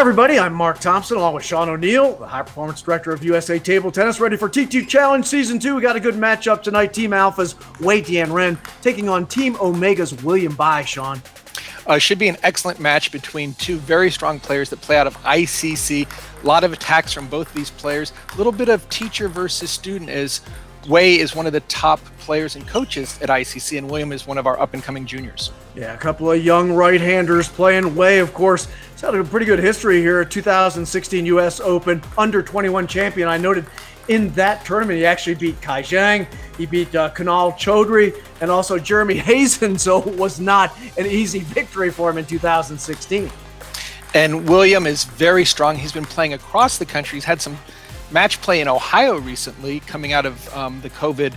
everybody. I'm Mark Thompson, along with Sean O'Neill, the High Performance Director of USA Table Tennis, ready for T2 Challenge Season 2. We got a good matchup tonight. Team Alpha's WEI Dianren taking on Team Omega's William BAI, Sean. Should be an excellent match between two very strong players that play out of ICC. A lot of attacks from both these players. A little bit of teacher versus student, as WEI is one of the top players and coaches at ICC, and William is one of our up-and-coming juniors. Yeah, a couple of young right-handers playing. WEI, of course, he's had a pretty good history here. 2016 US Open U21 Champion. I noted in that tournament he actually beat Kai Zhang, he beat Kunal Chaudhary, and also Jeremy Hazen, so it was not an easy victory for him in 2016. And William is very strong. He's been playing across the country. He's had some match play in Ohio recently, coming out of the COVID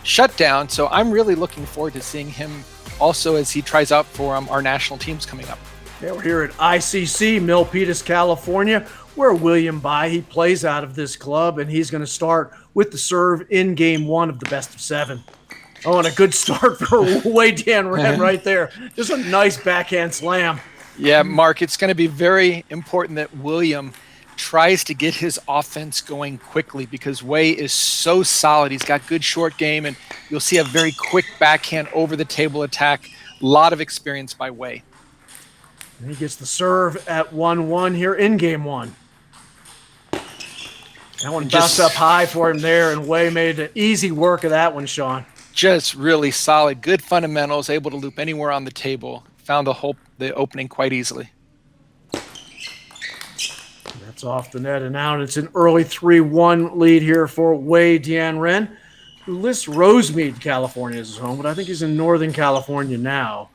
shutdown. So I'm really looking forward to seeing him also as he tries out for our national teams coming up. Yeah, we're here at ICC, Milpitas, California, where William BAI, he plays out of this club, and he's going to start with the serve in game one of the best of seven. Oh, and a good start for WEI Dianren right there. Just a nice backhand slam. Yeah, Mark, it's going to be very important that William tries to get his offense going quickly, because WEI is so solid. He's got good short game, and you'll see a very quick backhand over the table attack. A lot of experience by WEI. And he gets the serve at 1-1 here in game one. That one bounced up high for him there, and WEI made an easy work of that one, Sean. Just really solid, good fundamentals, able to loop anywhere on the table. Found the opening quite easily. That's off the net and out. It's an early 3-1 lead here for WEI Dianren, who lists Rosemead, California as his home, but I think he's in Northern California now.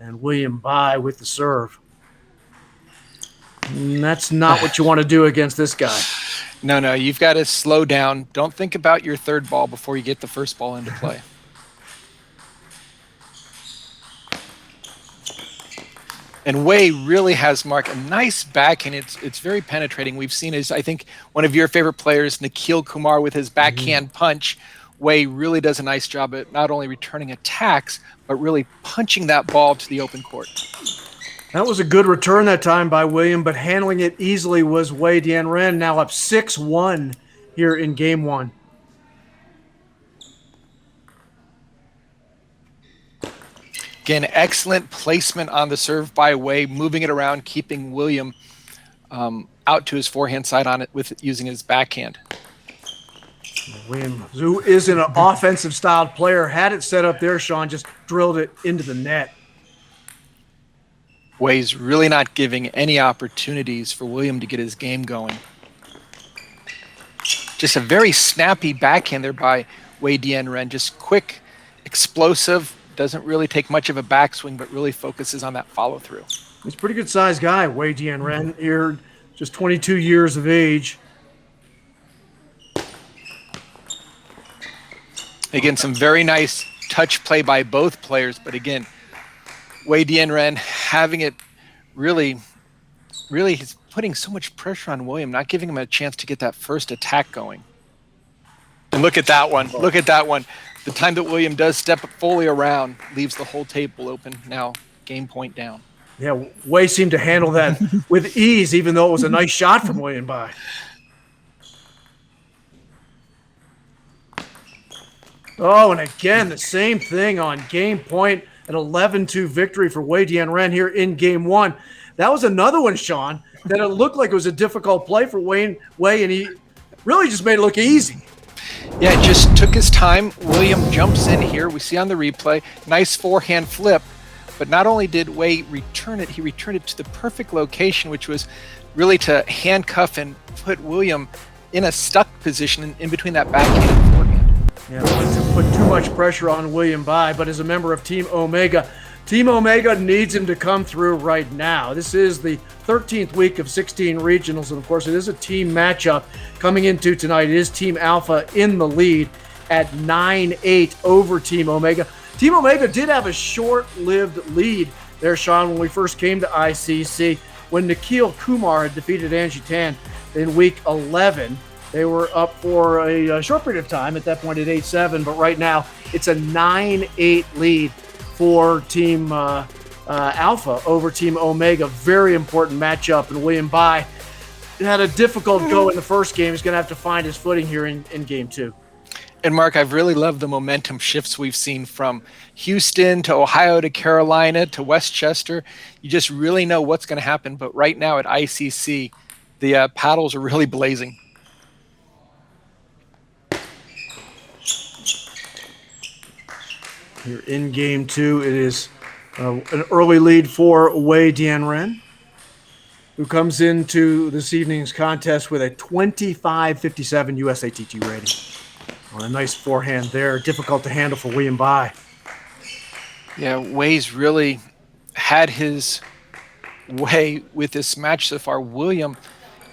And William BAI with the serve. And that's not what you want to do against this guy. No, you've got to slow down. Don't think about your third ball before you get the first ball into play. And WEI really has, Mark, a nice backhand. It's very penetrating. We've seen his, I think, one of your favorite players, Nikhil Kumar, with his backhand punch. WEI really does a nice job at not only returning attacks, but really punching that ball to the open court. That was a good return that time by William, but handling it easily was WEI Dianren, now up 6-1 here in game one. Again, excellent placement on the serve by WEI, moving it around, keeping William out to his forehand side on it with using his backhand. William, who is an offensive styled player, had it set up there, Sean, just drilled it into the net. WEI's really not giving any opportunities for William to get his game going. Just a very snappy backhand there by WEI Dianren, just quick, explosive, doesn't really take much of a backswing, but really focuses on that follow-through. He's a pretty good-sized guy, WEI Dianren, here, just 22 years of age. Again, some very nice touch play by both players, but again, WEI Dianren having it really he's putting so much pressure on William, not giving him a chance to get that first attack going. And look at that one. Look at that one. The time that William does step fully around, leaves the whole table open. Now, game point down. Yeah, WEI seemed to handle that with ease, even though it was a nice shot from William BAI. Oh, and again, the same thing on game point, an 11-2 victory for WEI Dianren here in game one. That was another one, Sean, that it looked like it was a difficult play for WEI, and he really just made it look easy. Yeah, just took his time. William jumps in here. We see on the replay, nice forehand flip. But not only did WEI return it, he returned it to the perfect location, which was really to handcuff and put William in a stuck position in between that backhand and forehand. Yeah, wanted to put too much pressure on William BAI, but as a member of Team Omega needs him to come through right now. This is the 13th week of 16 regionals, and of course it is a team matchup coming into tonight. It is Team Alpha in the lead at 9-8 over Team Omega. Team Omega did have a short-lived lead there, Sean, when we first came to ICC, when Nikhil Kumar had defeated Angie Tan in week 11. They were up for a short period of time at that point at 8-7, but right now it's a 9-8 lead for Team Alpha over Team Omega. Very important matchup, and William Bai had a difficult go in the first game. He's going to have to find his footing here in game 2. And Mark, I've really loved the momentum shifts we've seen from Houston to Ohio to Carolina to Westchester. You just really know what's going to happen. But right now at ICC, the paddles are really blazing. Here in game 2, it is an early lead for WEI Dianren, who comes into this evening's contest with a 25.57 USATT rating. On a nice forehand there. Difficult to handle for William Bai. Yeah, Wei's really had his way with this match so far. William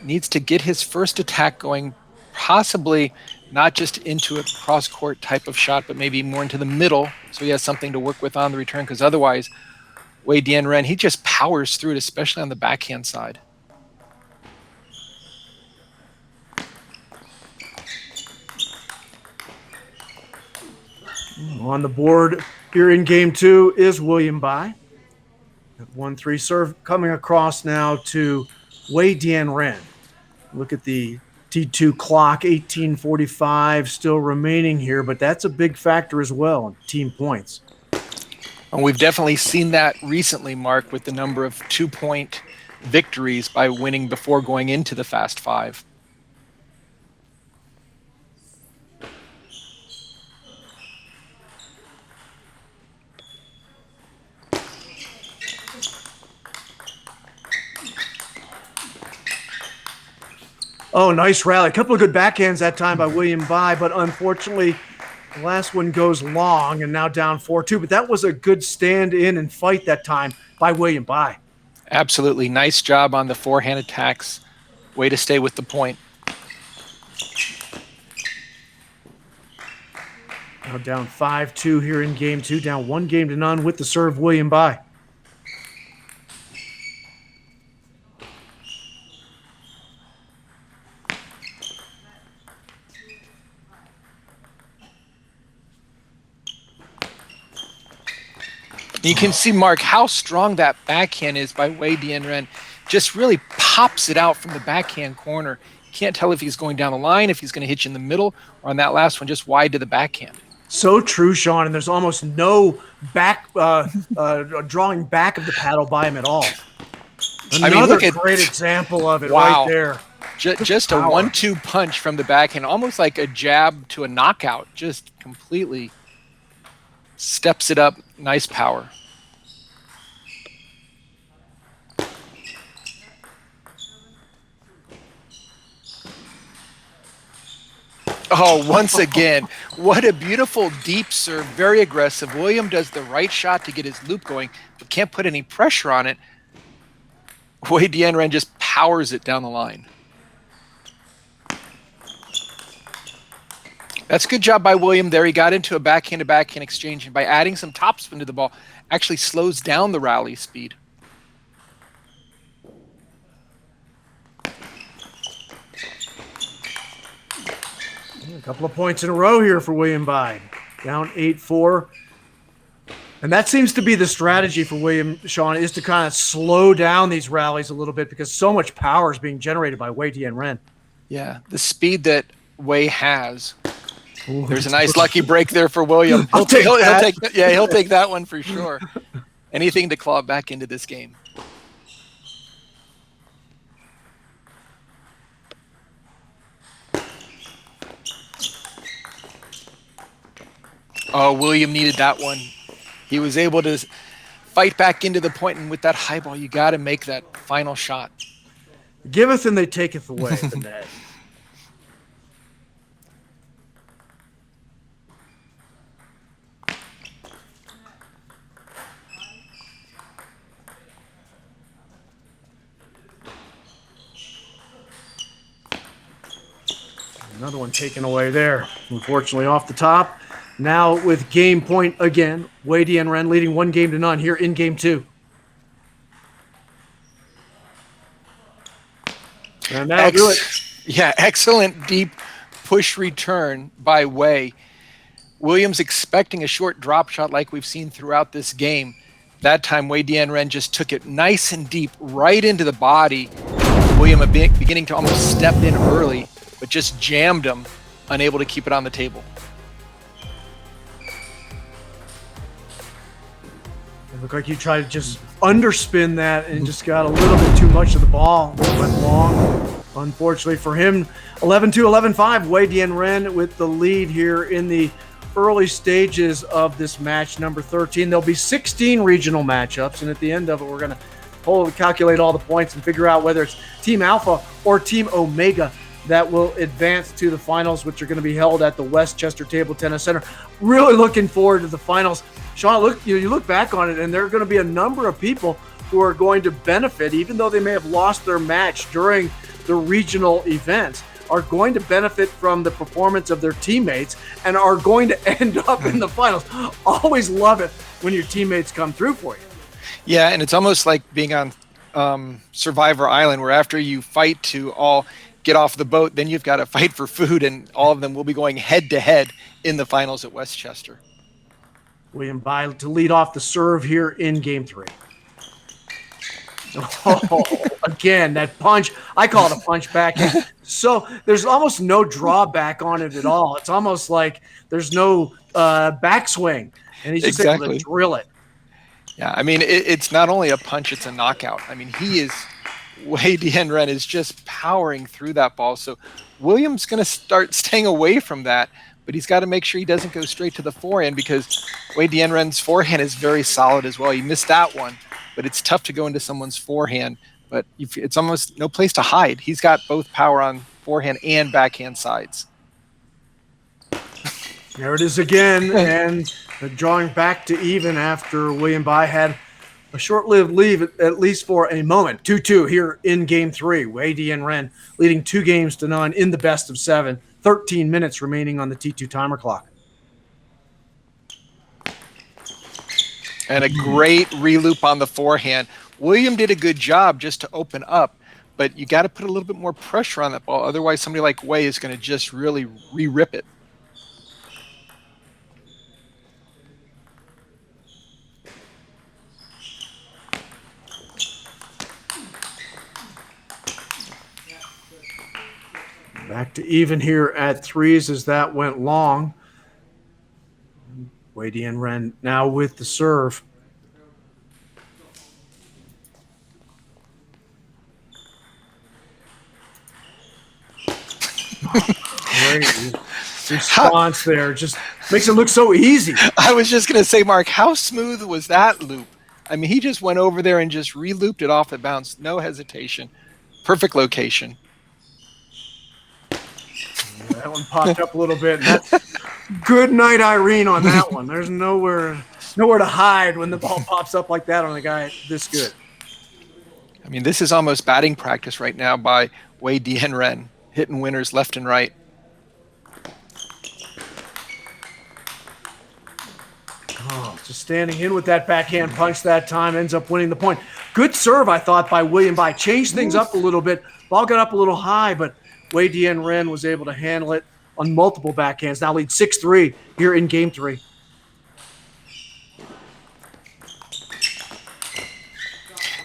needs to get his first attack going, possibly not just into a cross-court type of shot, but maybe more into the middle, so he has something to work with on the return, because otherwise, WEI Dianren, he just powers through it, especially on the backhand side. On the board here in game 2 is William Bai. 1-3 serve coming across now to WEI Dianren. Look at the T2 clock, 18:45 still remaining here, but that's a big factor as well in team points. And we've definitely seen that recently, Mark, with the number of 2-point victories by winning before going into the Fast Five. Oh, nice rally. A couple of good backhands that time by William Bai, but unfortunately, the last one goes long and now down 4-2. But that was a good stand-in and fight that time by William Bai. Absolutely. Nice job on the forehand attacks. Way to stay with the point. Now down 5-2 here in game 2, down 1-0 with the serve, William Bai. You can see, Mark, how strong that backhand is by WEI Dianren. Just really pops it out from the backhand corner. You can't tell if he's going down the line, if he's going to hit you in the middle, or on that last one, just wide to the backhand. So true, Sean, and there's almost no back drawing back of the paddle by him at all. Another look at great example of it wow. right there. Just a 1-2 punch from the backhand, almost like a jab to a knockout. Just completely steps it up. Nice power. Oh, once again, what a beautiful deep serve, very aggressive. William does the right shot to get his loop going, but can't put any pressure on it. WEI Dianren just powers it down the line. That's a good job by William there. He got into a backhand-to-backhand exchange, and by adding some topspin to the ball, actually slows down the rally speed. A couple of points in a row here for William Bai. Down 8-4. And that seems to be the strategy for William, Sean, is to kind of slow down these rallies a little bit because so much power is being generated by WEI Dianren. Yeah, the speed that WEI has. Ooh, there's a nice lucky break there for William. He'll take that one for sure. Anything to claw back into this game. Oh, William needed that one. He was able to fight back into the point, and with that high ball, you got to make that final shot. Giveth and they taketh away the net. Another one taken away there, unfortunately off the top. Now with game point again, WEI Dianren leading 1-0 here in game 2. And that'll do it. Yeah, excellent deep push return by WEI. Williams expecting a short drop shot like we've seen throughout this game. That time, Wei Dianren just took it nice and deep right into the body. William beginning to almost step in early, but just jammed him, unable to keep it on the table. It looked like you tried to just underspin that and just got a little bit too much of the ball. It went long. Unfortunately for him, 11-2, 11-5. Wei Dianren with the lead here in the early stages of this match number 13. There'll be 16 regional matchups, and at the end of it, we're going to calculate all the points and figure out whether it's Team Alpha or Team Omega that will advance to the finals, which are going to be held at the Westchester Table Tennis Center. Really looking forward to the finals. Sean, you look back on it, and there are going to be a number of people who are going to benefit, even though they may have lost their match during the regional events, are going to benefit from the performance of their teammates and are going to end up in the finals. Always love it when your teammates come through for you. Yeah, and it's almost like being on Survivor Island, where after you fight to all get off the boat, then you've got to fight for food, and all of them will be going head-to-head in the finals at Westchester. William Bai to lead off the serve here in Game 3. Oh, again, that punch. I call it a punch back. So there's almost no drawback on it at all. It's almost like there's no backswing, and he's just able to drill it. Yeah, I mean, it's not only a punch, it's a knockout. I mean, Wei Dianren is just powering through that ball. So William's going to start staying away from that, but he's got to make sure he doesn't go straight to the forehand, because Wei Dianren's forehand is very solid as well. He missed that one, but it's tough to go into someone's forehand. But it's almost no place to hide. He's got both power on forehand and backhand sides. There it is again, and drawing back to even after William Bai had a short-lived lead, at least for a moment. 2-2 here in Game 3. Wei Dianren leading 2-0 in the best of 7. 13 minutes remaining on the T2 timer clock. And a great reloop on the forehand. William did a good job just to open up, but you got to put a little bit more pressure on that ball. Otherwise, somebody like Wei is going to just really re-rip it. Back to even here at 3s as that went long. Wei Dianren now with the serve. Great response there. Just makes it look so easy. I was just going to say, Mark, how smooth was that loop? I mean, he just went over there and just re-looped it off the bounce. No hesitation. Perfect location. That one popped up a little bit. Good night, Irene, on that one. There's nowhere to hide when the ball pops up like that on a guy this good. I mean, this is almost batting practice right now by Wei Dianren, hitting winners left and right. Oh, just standing in with that backhand punch that time, ends up winning the point. Good serve, I thought, by William Bai. Changed things up a little bit. Ball got up a little high, but Wei Dianren was able to handle it on multiple backhands. Now leads 6-3 here in Game 3.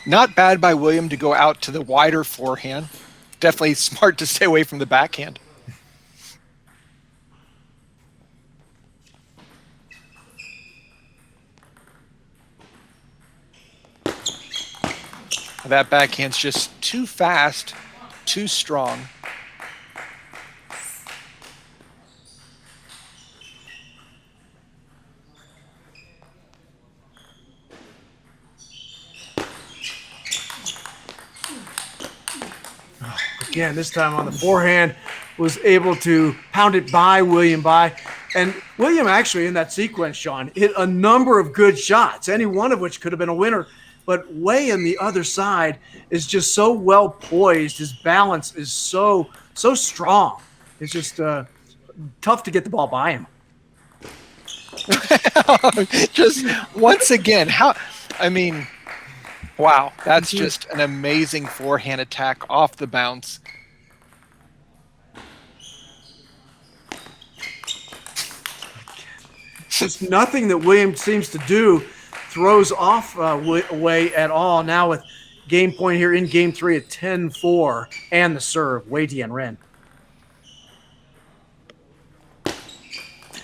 Not bad by William to go out to the wider forehand. Definitely smart to stay away from the backhand. That backhand's just too fast, too strong. Again, this time on the forehand, was able to pound it by William Bai. And William actually in that sequence, Sean, hit a number of good shots, any one of which could have been a winner. But Wei on the other side is just so well poised. His balance is so strong. It's just tough to get the ball by him. Just once again, wow, that's just an amazing forehand attack off the bounce. There's nothing that William seems to do throws off Wei at all. Now with game point here in game 3 at 10-4 and the serve, WEI Dianren.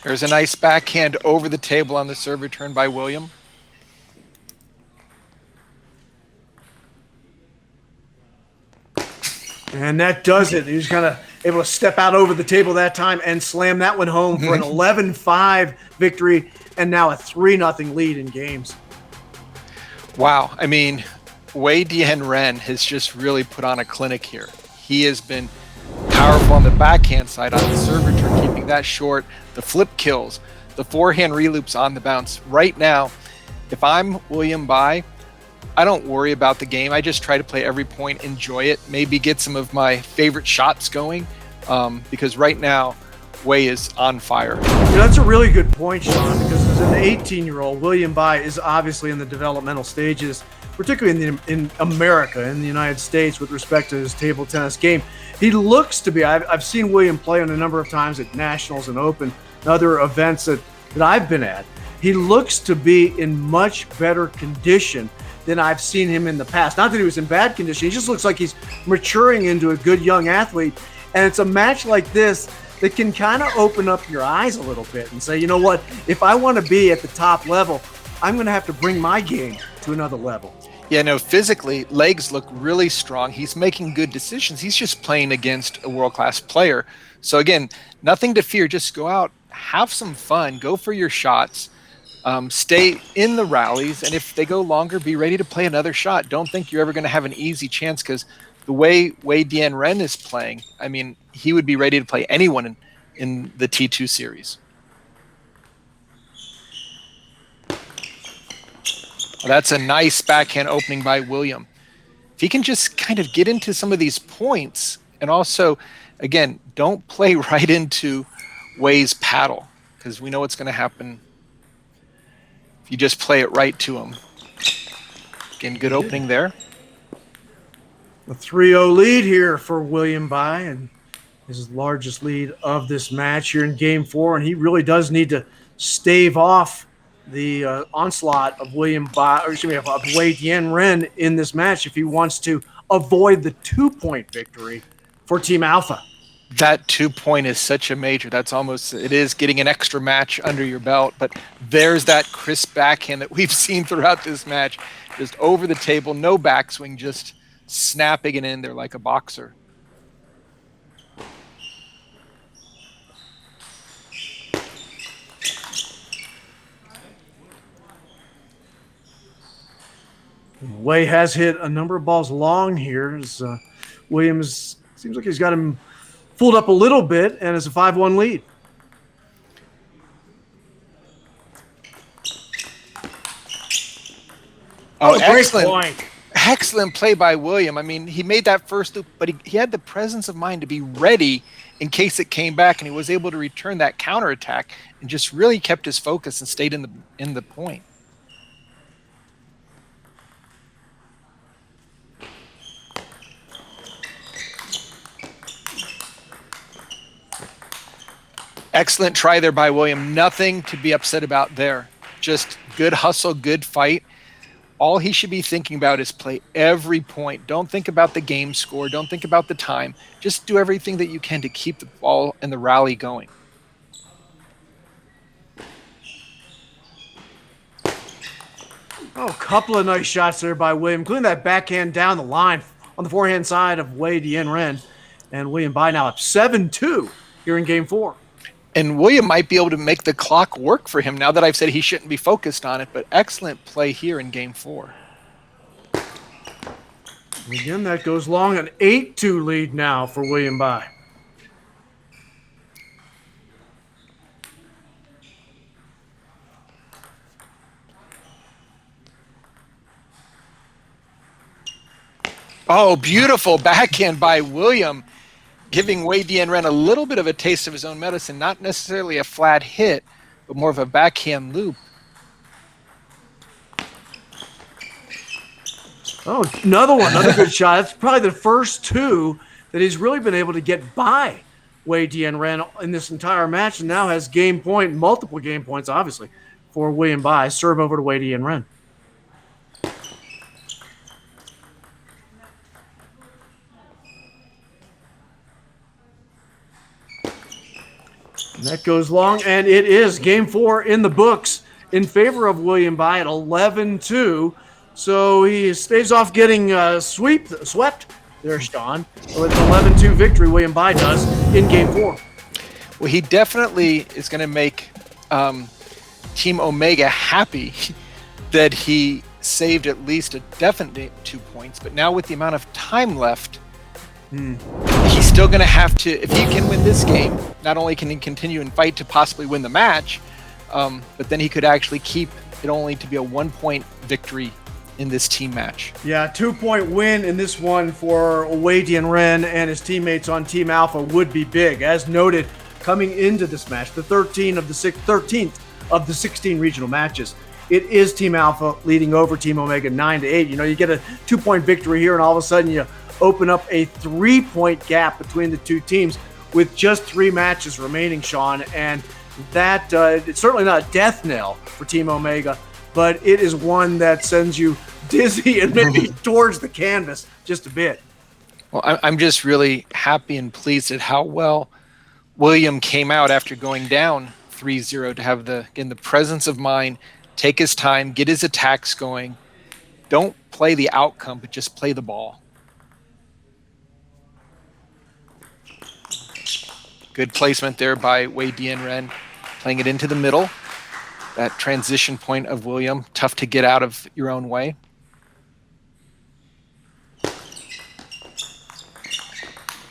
There's a nice backhand over the table on the serve return by William. And that does it. He was kind of able to step out over the table that time and slam that one home for an 11-5 victory and now a 3-0 lead in games. Wow. I mean, WEI Dianren has just really put on a clinic here. He has been powerful on the backhand side, on the serve return, keeping that short, the flip kills, the forehand reloops on the bounce. Right now, if I'm William BAI, I don't worry about the game. I just try to play every point, enjoy it, maybe get some of my favorite shots going, because right now, WEI is on fire. That's a really good point, Sean, because as an 18-year-old, William BAI is obviously in the developmental stages, particularly in America, in the United States, with respect to his table tennis game. He looks to be, I've seen William play on a number of times at Nationals and Open and other events that I've been at. He looks to be in much better condition than I've seen him in the past. Not that he was in bad condition. He just looks like he's maturing into a good young athlete. And it's a match like this that can kind of open up your eyes a little bit and say, you know what, if I want to be at the top level, I'm going to have to bring my game to another level. Yeah, no, physically, legs look really strong. He's making good decisions. He's just playing against a world-class player. So again, nothing to fear. Just go out, have some fun, go for your shots. Stay in the rallies, and if they go longer, be ready to play another shot. Don't think you're ever going to have an easy chance, because the way WEI Dianren is playing, I mean, he would be ready to play anyone in the T2 series. That's a nice backhand opening by William. If he can just kind of get into some of these points, and also, again, don't play right into WEI's paddle, because we know what's going to happen. You just play it right to him. Again, good opening there. A 3-0 lead here for William BAI, and his largest lead of this match here in game 4. And he really does need to stave off the onslaught of WEI Dianren in this match if he wants to avoid the 2-point victory for Team Alpha. That 2-point is such a major. That's almost, it is getting an extra match under your belt, but there's that crisp backhand that we've seen throughout this match. Just over the table, no backswing, just snapping it in there like a boxer. WEI has hit a number of balls long here. As Williams seems like he's got him fooled up a little bit, and it's a 5-1 lead. Oh, great point. Excellent play by William. I mean, he made that first loop, but he had the presence of mind to be ready in case it came back, and he was able to return that counterattack and just really kept his focus and stayed in the point. Excellent try there by William. Nothing to be upset about there. Just good hustle, good fight. All he should be thinking about is play every point. Don't think about the game score. Don't think about the time. Just do everything that you can to keep the ball and the rally going. Oh, a couple of nice shots there by William, including that backhand down the line on the forehand side of WEI Dianren. And William BAI now up 7-2 here in game 4. And William might be able to make the clock work for him now that I've said he shouldn't be focused on it, but excellent play here in game 4. Again, that goes long, an 8-2 lead now for William BAI. Oh, beautiful backhand by William, giving WEI Dianren a little bit of a taste of his own medicine, not necessarily a flat hit, but more of a backhand loop. Oh, another one, another good shot. That's probably the first two that he's really been able to get by WEI Dianren in this entire match, and now has game point, multiple game points, obviously, for William BAI. Serve over to WEI Dianren. That goes long, and it is game 4 in the books in favor of William Bai at 11-2. So he stays off getting swept there, Sean, with an 11-2 victory. William Bai does in game 4. Well, he definitely is going to make Team Omega happy that he saved at least a definite 2 points. But now with the amount of time left, he's still going to have to, if he can win this game, not only can he continue and fight to possibly win the match, but then he could actually keep it only to be a 1-point victory in this team match. Yeah, 2-point win in this one for WEI Dianren and his teammates on Team Alpha would be big. As noted, coming into this match, the 13th of the 16 regional matches, it is Team Alpha leading over Team Omega 9-8. You get a 2-point victory here, and all of a sudden you open up a 3-point gap between the two teams with just 3 matches remaining, Sean. And that it's certainly not a death knell for Team Omega, but it is one that sends you dizzy and maybe towards the canvas just a bit. Well, I'm just really happy and pleased at how well William came out after going down 3-0 to have the presence of mind, take his time, get his attacks going. Don't play the outcome, but just play the ball. Good placement there by WEI Dianren, playing it into the middle. That transition point of William, tough to get out of your own way.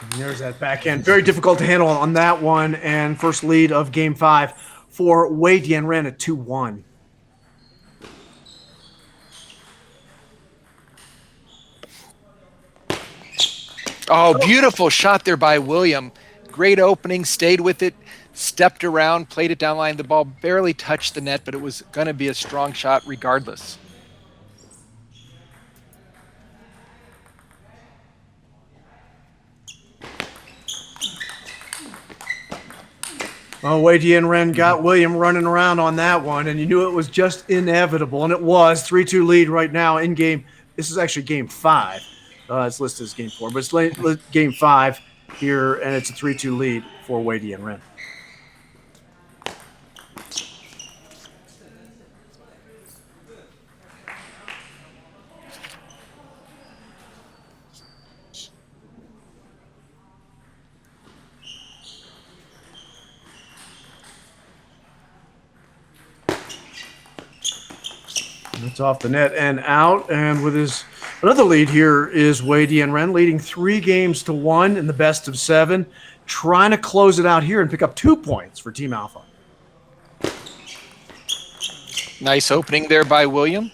And there's that backhand. Very difficult to handle on that one. And first lead of game 5 for WEI Dianren at 2-1. Oh, beautiful shot there by William. Great opening, stayed with it, stepped around, played it down line. The ball barely touched the net, but it was going to be a strong shot regardless. Oh, WEI Dianren got William running around on that one, and you knew it was just inevitable, and it was. 3-2 lead right now in game. This is actually game 5. It's listed as game 4, but it's game 5 here, and it's a 3-2 lead for WEI Dianren. It's off the net and out, and with his another lead here is WEI Dianren leading 3-1 in the best of 7, trying to close it out here and pick up 2 points for Team Alpha. Nice opening there by William.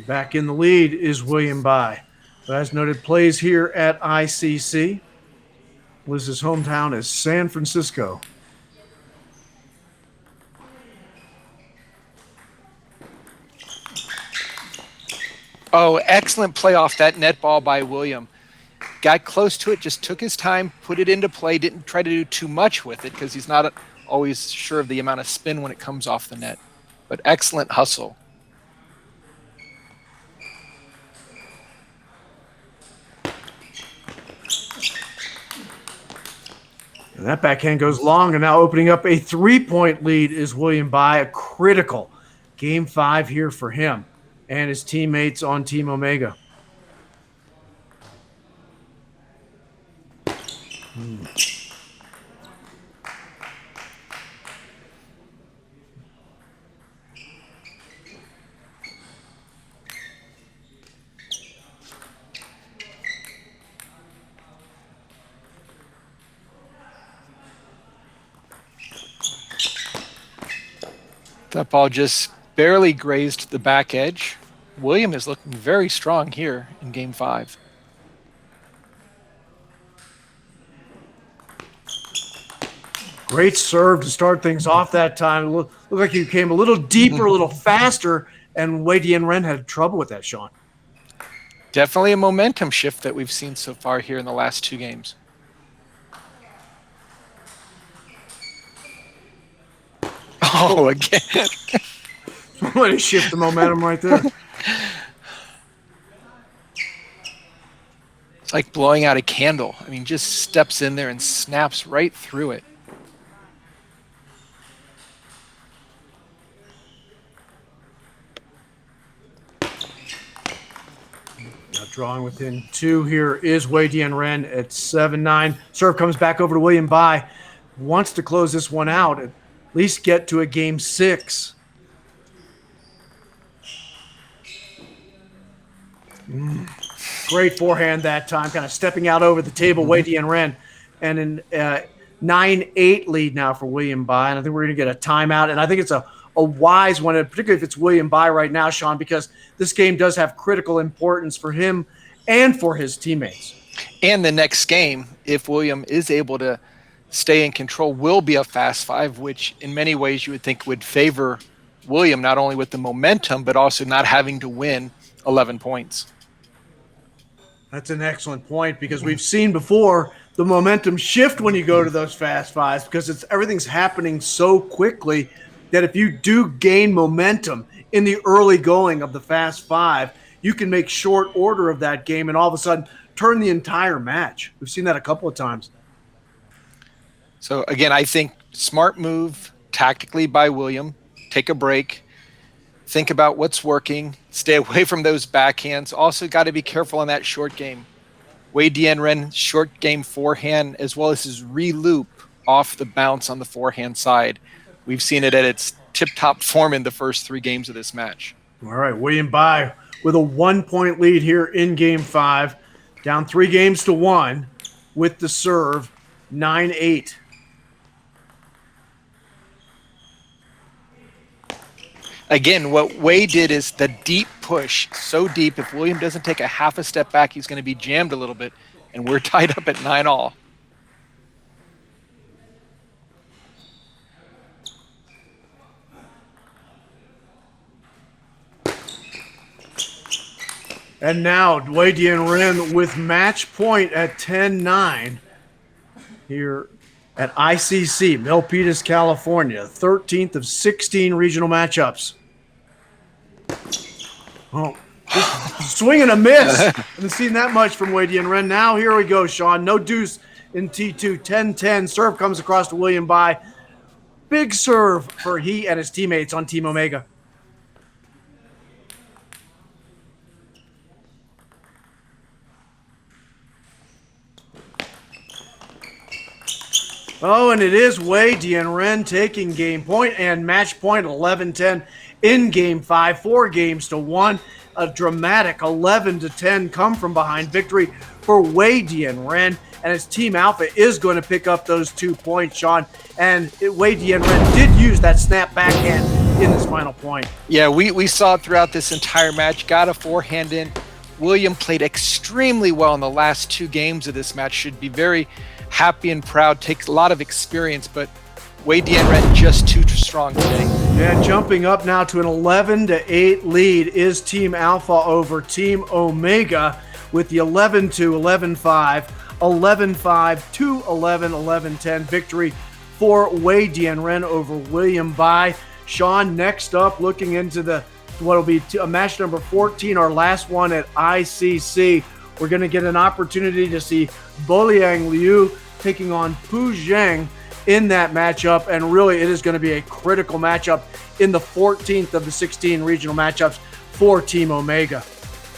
Back in the lead is William Bai, who, as noted, plays here at ICC. Was his hometown is San Francisco. Oh, excellent play off that net ball by William. Got close to it, just took his time, put it into play, didn't try to do too much with it because he's not always sure of the amount of spin when it comes off the net. But excellent hustle. And that backhand goes long, and now opening up a 3-point lead is William Bai. A critical game 5 here for him and his teammates on Team Omega. That ball just barely grazed the back edge. William is looking very strong here in game 5. Great serve to start things off that time. Looked like he came a little deeper, a little faster, and WEI Dianren had trouble with that, Sean. Definitely a momentum shift that we've seen so far here in the last 2 games. Oh, again. Way to shift the momentum right there. It's like blowing out a candle. I mean, just steps in there and snaps right through it. Now drawing within 2 here is WEI Dianren at 7-9. Serve comes back over to William Bai. Wants to close this one out, at least get to a game 6. Great forehand that time, kind of stepping out over the table, WEI Dianren. And in 9-8 lead now for William Bai. And I think we're going to get a timeout. And I think it's a wise one, particularly if it's William Bai right now, Sean, because this game does have critical importance for him and for his teammates. And the next game, if William is able to stay in control, will be a fast 5, which in many ways you would think would favor William, not only with the momentum, but also not having to win 11 points. That's an excellent point, because we've seen before the momentum shift when you go to those fast 5s, because everything's happening so quickly that if you do gain momentum in the early going of the fast 5, you can make short order of that game and all of a sudden turn the entire match. We've seen that a couple of times. So again, I think smart move tactically by William. Take a break. Think about what's working. Stay away from those backhands. Also got to be careful on that short game. WEI Dianren, short game forehand, as well as his re-loop off the bounce on the forehand side. We've seen it at its tip-top form in the first 3 games of this match. All right, William Bai with a 1-point lead here in game 5. Down 3 games to 1 with the serve, 9-8. Again, what WEI did is the deep push, so deep. If William doesn't take a half a step back, he's going to be jammed a little bit, and we're tied up at 9-all. And now WEI Dianren with match point at 10-9 here at ICC, Milpitas, California. 13th of 16 regional matchups. Oh, just swing and a miss. Haven't seen that much from WEI Dianren. Now here we go, Sean. No deuce in T2, 10-10. Serve comes across to William Bai. Big serve for he and his teammates on Team Omega. Oh, and it is WEI Dianren taking game point and match point 11-10 in game 5, 4 games to 1. A dramatic 11-10 come from behind victory for WEI Dianren, and his Team Alpha is going to pick up those 2 points, Sean. And WEI Dianren did use that snap backhand in this final point. Yeah, we saw it throughout this entire match. Got a forehand in. William played extremely well in the last 2 games of this match. Should be very happy and proud. Takes a lot of experience, but WEI Dianren just too strong today. Yeah, jumping up now to an 11-8 lead is Team Alpha over Team Omega with the 11-2, 11-5, 11-5, 2-11, 11-10 victory for WEI Dianren over William Bai. Sean, next up, looking into what will be a match number 14, our last one at ICC. We're going to get an opportunity to see Boliang Liu taking on Pu Zheng in that matchup, and really it is going to be a critical matchup in the 14th of the 16 regional matchups for Team Omega.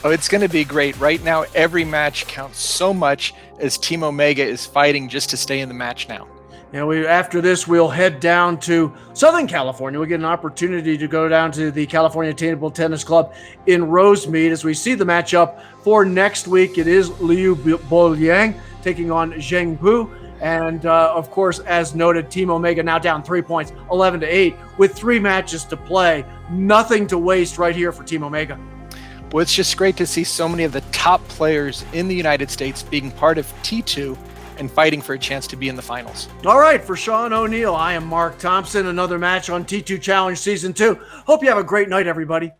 Oh, it's going to be great. Right now, every match counts so much as Team Omega is fighting just to stay in the match now. Yeah, after this, we'll head down to Southern California. We'll get an opportunity to go down to the California Table Tennis Club in Rosemead as we see the matchup for next week. It is Liu Boliang taking on Zheng Pu. And, of course, as noted, Team Omega now down 3 points, 11-8, with 3 matches to play. Nothing to waste right here for Team Omega. Well, it's just great to see so many of the top players in the United States being part of T2 and fighting for a chance to be in the finals. All right, for Sean O'Neill, I am Mark Thompson. Another match on T2 Challenge Season 2. Hope you have a great night, everybody.